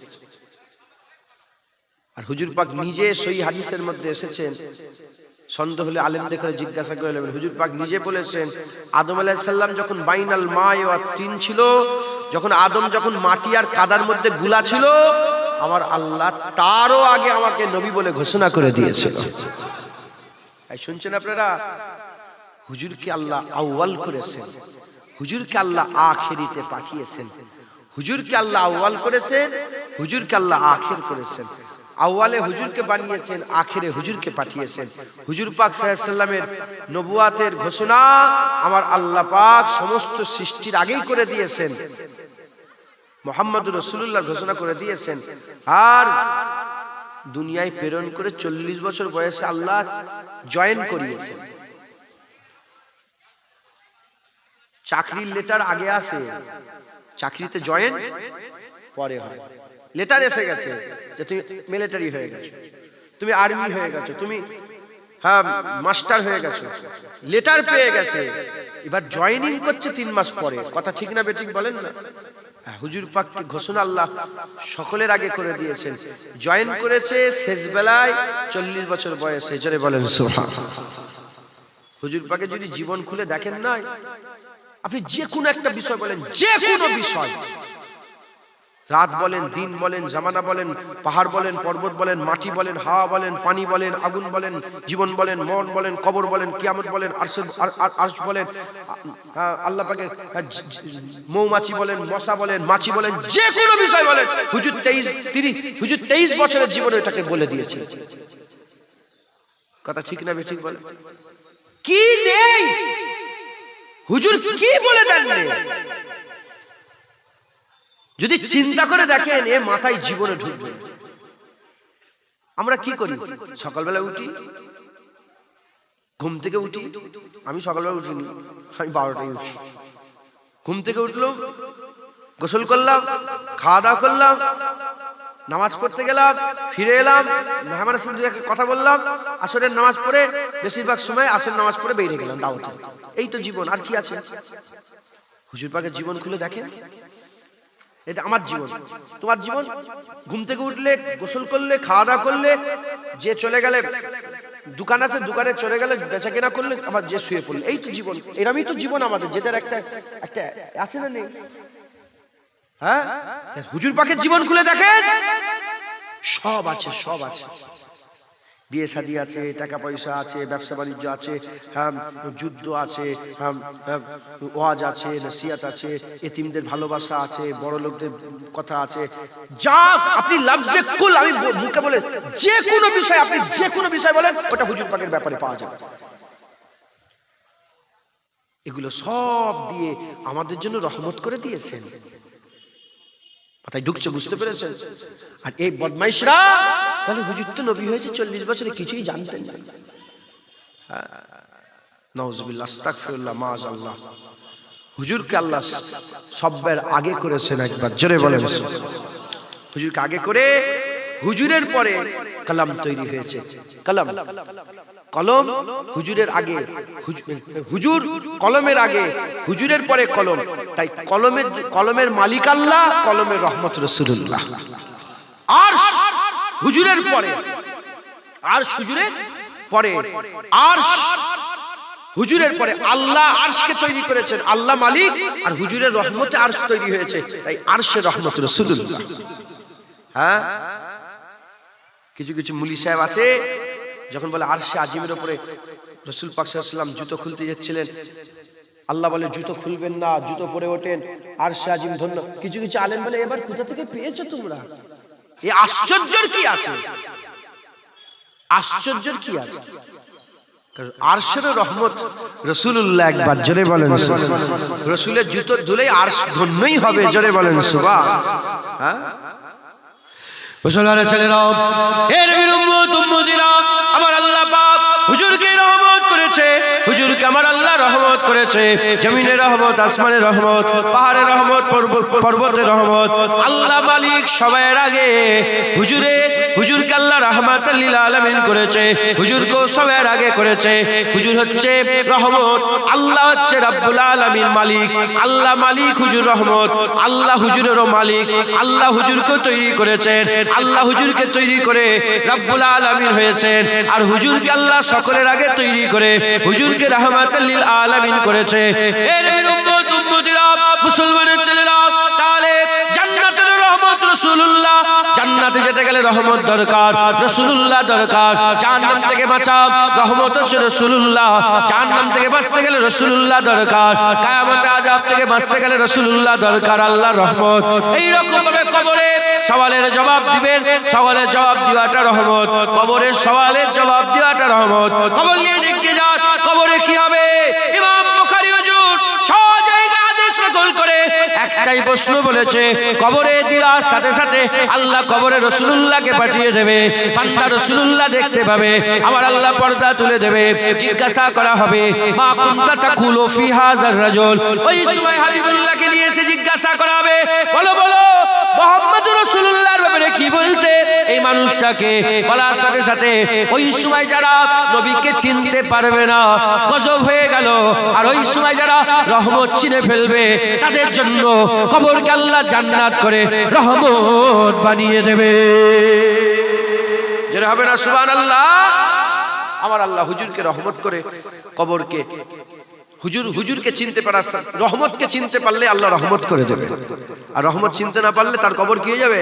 আর হুজুর পাক নিজে সহি হাদিসের মধ্যে এসেছেন, সন্দেহ হলে আলেমদের করে জিজ্ঞাসা করে নেবেন। হুজুর পাক নিজে বলেছেন আদম আলাইহিস সালাম যখন বাইনাল মাই ওয়া তিন ছিল, যখন আদম যখন মাটি আর কাদার মধ্যে গুলা ছিল, আমার আল্লাহ তারও আগে আমাকে নবী বলে ঘোষণা করে দিয়েছিল। এই শুনছেন আপনারা? হুজুরকে আল্লাহ আউয়াল করেছেন, হুজুরকে আল্লাহ আখিরিতে পাঠিয়েছেন, হুজুরকে আল্লাহ আউয়াল করেছেন, হুজুরকে আল্লাহ আখির করেছেন। আউয়ালে হুজুরকে বানিয়েছেন, আখিরে হুজুরকে পাঠিয়েছেন। হুজুর পাক সাল্লাল্লাহু আলাইহি ওয়াসাল্লামের নবুয়াতের ঘোষণা আমার আল্লাহ পাক সমস্ত সৃষ্টির আগেই করে দিয়েছেন। মুহাম্মদুর রাসূলুল্লাহ ঘোষণা করে দিয়েছেন। আর দুনিয়ায় প্রেরণ করে 40 বছর বয়সে আল্লাহ জয়েন করিয়েছেন। চাকরির লেটার আগে আসে, চাকরিতে জয়েন পরে হয়। লেটার এসে গেছে যে তুমি মিলিটারি হয়ে গেছো, তুমি আর্মি হয়ে গেছো, তুমি হ্যাঁ মাস্টার হয়ে গেছো, লেটার পেয়ে গেছে। এবার জয়েনিং করছে 3 মাস পরে। কথা ঠিক না বেঠিক বলেন না? হুজুর পাককে ঘোষণা আল্লাহ সকলের আগে করে দিয়েছেন। জয়েন করেছে শেষ বেলায় 40 বছর বয়সে। জোরে বলেন সুবহানাল্লাহ। হুজুর পাকে যদি জীবন খুলে দেখেন না, আপনি যে কোনো একটা বিষয় বলেন, যে কোনো বিষয়, রাত বলেন, দিন বলেন, জামানা বলেন, পাহাড় বলেন, পর্বত বলেন, মাটি বলেন, হাওয়া বলেন, পানি বলেন, আগুন বলেন, জীবন বলেন, মরণ বলেন, কবর বলেন, কিয়ামত বলেন, আরশ বলেন, আল্লাহ পাকের মৌমাছি বলেন, মশা বলেন, মাছি বলেন, যে কোনো বিষয় বলেন, হুজুর 23 বছরের জীবনে এটাকে বলে দিয়েছে। কথা ঠিক না বেঠিক বলেন? কি নেই হুজুর কি বলে দেন? যদি চিন্তা করে দেখেন এ মাথায় জীবনে ঢুকবে। আমরা কি করি? সকালবেলা উঠি, ঘুম থেকে উঠি। আমি সকালবেলা উঠিনি, আমি 12টায় উঠি। ঘুম থেকে উঠলাম, গোসল করলাম, খাওয়া দাওয়া করলাম, নামাজ পড়তে গেলাম, ফিরে এলাম, মেহমানের সাথে কথা বললাম, আসরের নামাজ পড়ে বেশিরভাগ সময় আসরের নামাজ পড়ে বেরিয়ে গেলাম দাওয়াতে। এই তো জীবন, আর কি আছে? হুজুর পাকের জীবন খুলে দেখেন, এটা আমার জীবন, তোমার জীবন। ঘুম থেকে উঠলে, গোসল করলে, খাওয়া দাওয়া করলে, যে চলে গেলে দোকান আছে, দোকানে চলে গেলে বেচা কেনা করলে, আবার যে শুয়ে পড়লে, এই তো জীবন। এরমই তো জীবন আমাদের, যেটার একটা আছে না নেই? হ্যাঁ, হুজুর পাকের জীবন খুলে দেখেন, সব আছে, সব আছে। বিয়ে শাদী আছে, টাকা পয়সা আছে, ব্যবসা বাণিজ্য আছে, যুদ্ধ আছে, ওয়াজ আছে, নসিহত আছে, এতিমদের ভালোবাসা আছে, বড় লোকদের কথা আছে। যা আপনি লফজে কুল, আমি মুখে বলে যে কোনো বিষয়, আপনি যে কোনো বিষয় বলেন, ওটা হুজুর পাকের ব্যাপারে পাওয়া যাবে। এগুলো সব দিয়ে আমাদের জন্য রহমত করে দিয়েছেন। মাথায় ঢুকছে, বুঝতে পেরেছেন? আর এই বদমাইশরা বলে হুজুর তো নবী হয়েছে 40 বছরে, কিছুই জানতেন না। নাউজুবিল্লাহ, আস্তাগফিরুল্লাহ, মাআযাল্লাহ। হুজুরকে আল্লাহ সবের আগে করেছেন। একবার জোরে বলেন হুজুরকে আগে করে হুজুরের পরে কলম তৈরি হয়েছে। কলম, কলম হুজুরের আগে, হুজুর কলমের আগে, হুজুরের পরে কলম। তাই কলমের মালিক আল্লাহ, কলমের রহমত রাসূলুল্লাহ। আর হুজুরের পরে, আর হুজুরের পরে, আর হুজুরের পরে আল্লাহ আরশকে তৈরি করেছেন, আল্লাহ মালিক, আর হুজুরের রহমতে আরশ তৈরি হয়েছে। তাই আরশের রহমত রাসূলুল্লাহ। হ্যাঁ, কিছু কিছু মুলি সাহেব আছে, যখন বলে আরশে আজিমের উপরে রাসূল পাক সাল্লাল্লাহু আলাইহি ওয়াসাল্লাম জুতো খুলতে যাচ্ছিলেন, আল্লাহ বলে জুতো খুলবেন না, জুতো পরে ওঠেন, আরশে আজিম ধন্য। কিছু কিছু আলেম বলে এবার কোথা থেকে পেয়েছো তোমরা? এই আশ্চর্যের কি আছে? আশ্চর্যের কি আছে? আরশের রহমত রাসূলুল্লাহ, একবার জোরে বলেন সুবহানাল্লাহ। রাসূলের জুতো ধুলেই আরশ ধন্যই হবে, জোরে বলেন সুবহানাল্লাহ। হ্যাঁ, মুসলমানের ছেলেরাও, এর উম্মতিরা, আমার আল্লাহ পাক হুজুরকে রহমত করেছে, হুজুরকে আমার আল্লাহ রহমত করেছে। জমিনের রহমত, আসমানের রহমত, পাহাড়ের রহমত, পর্বতের রহমত। আল্লাহ মালিক সবার আগে হুজুরকে আল্লাহ রাহমাতাল লিল আলামিন করেছে, হুজুরকে সবার আগে করেছে। হুজুর হচ্ছে রহমত, আল্লাহ হচ্ছে রব্বুল আলামিন মালিক। আল্লাহ মালিক, হুজুর রহমত। আল্লাহ হুজুরেরও মালিক। আল্লাহ হুজুরকে তৈরি করেছেন, আল্লাহ হুজুরকে তৈরি করে রব্বুল আলামিন হয়েছেন। আর হুজুরকে আল্লাহ সকলের আগে তৈরি করে হুজুরকে রাহমাতাল লিল আলামিন করেছে। এর উম্মতিরা, মুসলমানের ছেলেরা, তাহলে জান্নাতের রহমত রাসূলুল্লাহ। জান্নাতে যেতে গেলে রহমত দরকার, রাসূলুল্লাহ দরকার। জাহান্নাম থেকে বাঁচাও, রহমত হচ্ছে রাসূলুল্লাহ। জাহান্নাম থেকে বাঁচতে গেলে রাসূলুল্লাহ দরকার। কিয়ামতে আযাব থেকে বাঁচতে গেলে রাসূলুল্লাহ দরকার, আল্লাহর রহমত। এই রকম ভাবে কবরে সওয়ালের জবাব দিবেন, সওয়ালের জবাব দেওয়াটা রহমত, কবরের সওয়ালের জবাব দেওয়াটা রহমত। কবর নিয়ে দেখতে যান, কবরে কি হবে? ইমাম বুখারী হুজুর 6 জায়গায় হাদিস নকল করে একটাই প্রশ্ন বলেছে, কবরে দেওয়ার সাথে সাথে আল্লাহ কবরে রাসূলুল্লাহকে পাঠিয়ে দেবে, বান্দা রাসূলুল্লাহ দেখতে পাবে, আমার আল্লাহ পর্দা তুলে দেবে। জিজ্ঞাসা করা হবে, মা কুনতা তাকুলু ফি হাযার রাজুল। ওই সময় হাবিবুল্লাহকে নিয়ে এসে জিজ্ঞাসা করা হবে, বলো বলো মুহাম্মদুর রাসূলুল্লাহর ব্যাপারে কি বলতে এই মানুষটাকে? বলার সাথে সাথে ওই সময় যারা নবীকে চিনতে পারবে না, গজব হয়ে গেল। আর ওই সময় যারা রহমত চিনে ফেলবে, তাদের জন্য কবরকে আল্লাহ জান্নাত করে রহমত বানিয়ে দেবে। যেটা হবে না সুবহানাল্লাহ। আমার আল্লাহ হুজুরকে রহমত করে কবরকে, হুজুরকে চিনতে পারার, রহমতকে চিনতে পারলে আল্লাহ রহমত করে দেবে। আর রহমত চিনতে না পারলে তার কবর কি হয়ে যাবে?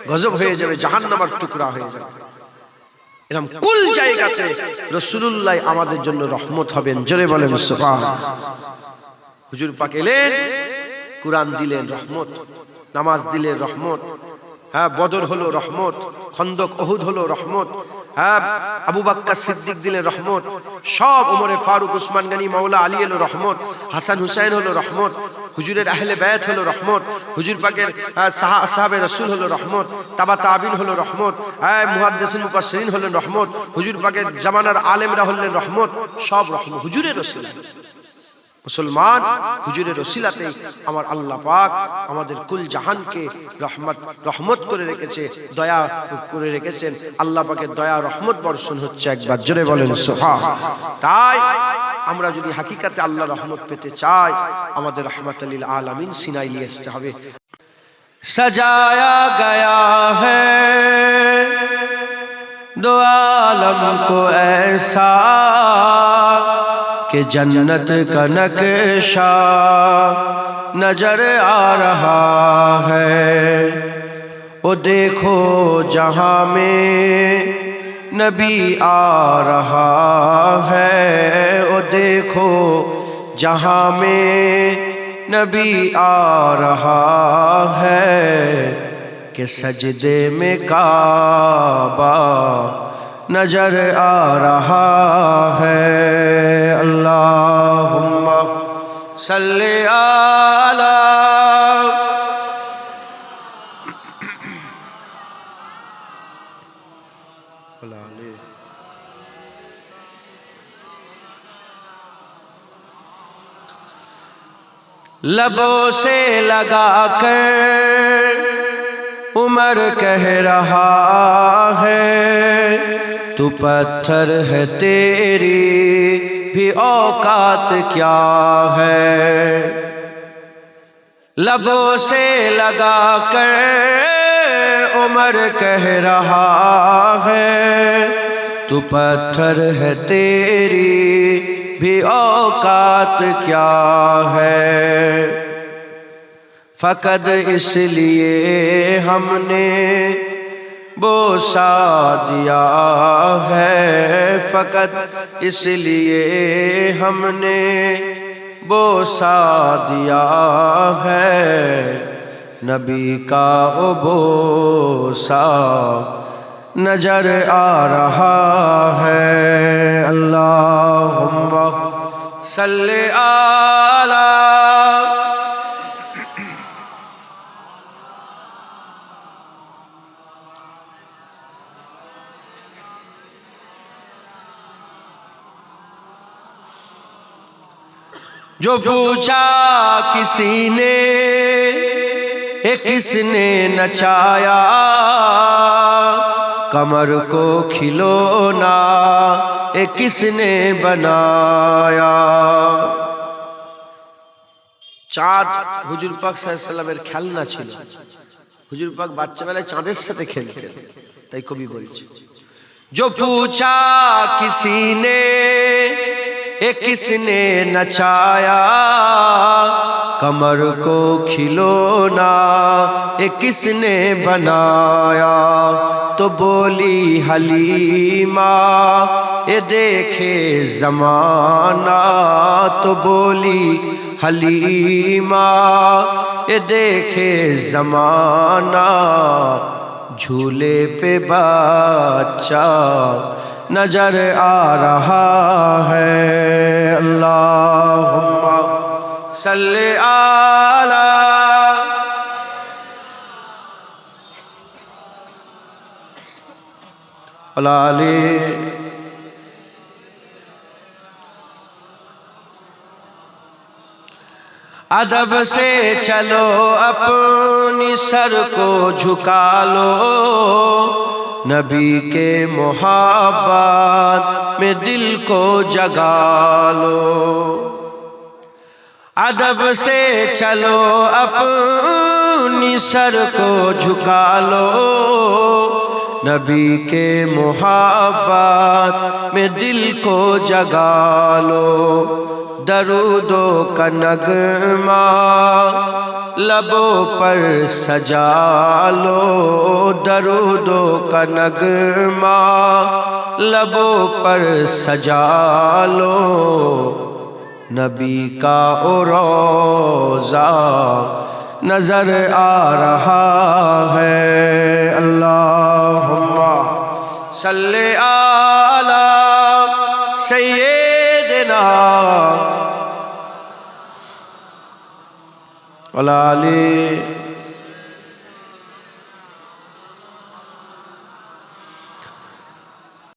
গজব হয়ে যাবে, জাহান্নামের টুকরা হয়ে যাবে। এরকম কুল জায়গাতে রাসূলুল্লাহ আমাদের জন্য রহমত হবেন, জোরে বলেন সুবহানাল্লাহ। হুজুর পাক এলেন, কুরআন দিলেন রহমত, নামাজ দিলেন রহমত। হ্যাঁ, বদর হলো রহমত, খন্দক উহুদ হলো রহমত। হ্যাঁ, আবু বকর সিদ্দিক দিলেন রহমত, সব ওমরে ফারুক, উসমান গনি, মাওলা আলী হলো রহমত, হাসান হুসাইন হলো রহমত, হুজুরের আহলে বায়াত হলো রহমত, হুজুর পাকের সাহাবে রাসূল হলো রহমত, তাবা তাবিন হলো রহমত, মুহাদ্দিসিন মুফাসসিরিন হলেন রহমত, হুজুর পাকের জামানার আলেমরা হলেন রহমত, সব রহমত হুজুরের রাসূল। মুসলমান, হুজুরের ওসিলাতে আমার আল্লাহ পাক আমাদের কুল জাহানকে রহমত করে রেখেছে, দয়া করে রেখেছেন। আল্লাহ পাকের দয়া রহমত বর্ষণ হচ্ছে, একবার জোরে বলেন সুবহানাল্লাহ। তাই আমরা যদি হাকিকাতে আল্লাহ রহমত পেতে চাই, আমাদের রহমাতুল লিল আলামিন সিনাই নিয়ে আসতে হবে। সাজায়া গয়া হ্যায় দো আলম কো ऐसा कि जन्नत का नक्शा नजर आ रहा है। वो देखो जहां में नबी आ रहा है, वो देखो जहां में नबी आ रहा है कि सजदे में काबा नजर आ रहा है। अल्लाहुम्मा सल्ली अला लबों से लगा कर عمر کہہ رہا ہے تو پتھر ہے تیری بھی اوقات کیا ہے، لبوں سے لگا کر عمر کہہ رہا ہے تو پتھر ہے تیری بھی اوقات کیا ہے، فقط اس لیے ہم نے بوسہ دیا ہے، فقط اس لیے ہم نے بوسہ دیا ہے، نبی کا وہ بوسہ نظر آ رہا ہے۔ اللہم صلی علی جو پوچھا کسی نے کس نے نچایا، کمر کو کھلونا کس نے بنایا، চাঁদ হুজুর পাক সাল্লাল্লাহু আলাইহি ওয়াসাল্লামের খেলনা ছিল, হুজুর পাক বাচ্চাবেলায় চাঁদের সাথে খেলতেন, তাই কবি বলছে जो पूछा किसी ने किस ने नचाया, कमर को खिलौना किस ने बनाया, तो बोली हलीमा ये देखे ज़माना, तो बोली हलीमा ये देखे ज़माना, झूले पे बच्चा नजर आ रहा है। अल्लाहुम्मा सल्ली अला अलाली अदब से चलो अपनी सर को झुका लो, नबी के मोहब्बत में दिल को जगा लो, अदब से चलो अपनी सर को झुका लो, नबी के मोहब्बत में दिल को जगा लो, दरूदो का नगमा लबों पर सजा लो, दरूदो का नगमा लबों पर सजा लो, नबी का ओ रोज़ा नजर आ रहा है। अल्लाहुम्मा सल्ली अला सय्यिदिना अलाली